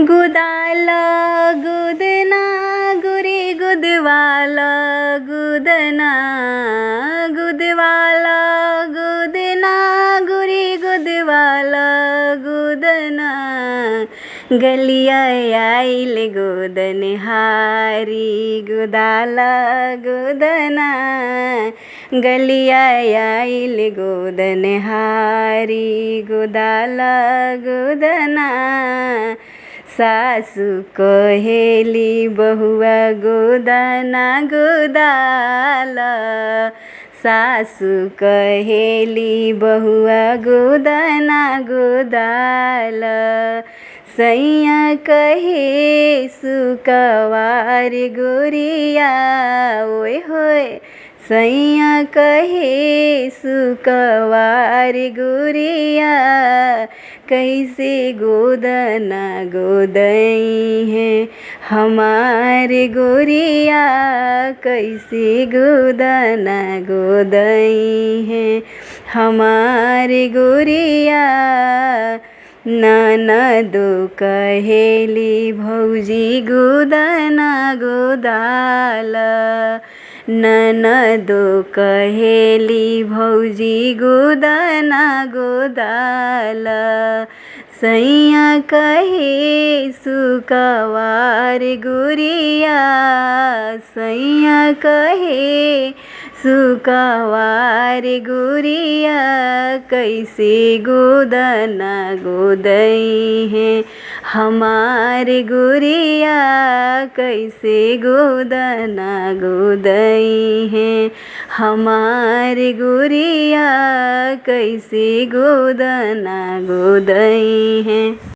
गुदाला गुदना गुरी गुदवाला गुदना गुदवाला गुदना गुरी गुदवाला गुदना गलिया आइल गुदन हारी गुदाला गुदना गलिया आइल गुदन हारी गुदाला गुदना सासु कहेली बहुआ गोदना गोदाला सासु कहेली बहुआ गोदना गोदाला सैया कहे सुकवार गोरिया ओए होए सैया कहे सुकवार गोरिया कैसे गोदना गोदई है हमारे गोरिया कैसे गोदना गोदई है हमारे गोरिया ननदो कहेली भौजी गोदना गोदाला ननदो कहेली भौजी गोदना गोदाला सैया कहे सुकवार गोरिया सैया कहे सुकवार गोरिया कैसे गोदना गोदई है हमारे गोरिया कैसे गोदना गोदई है हमारे गोरिया कैसे गोदना गोदई है।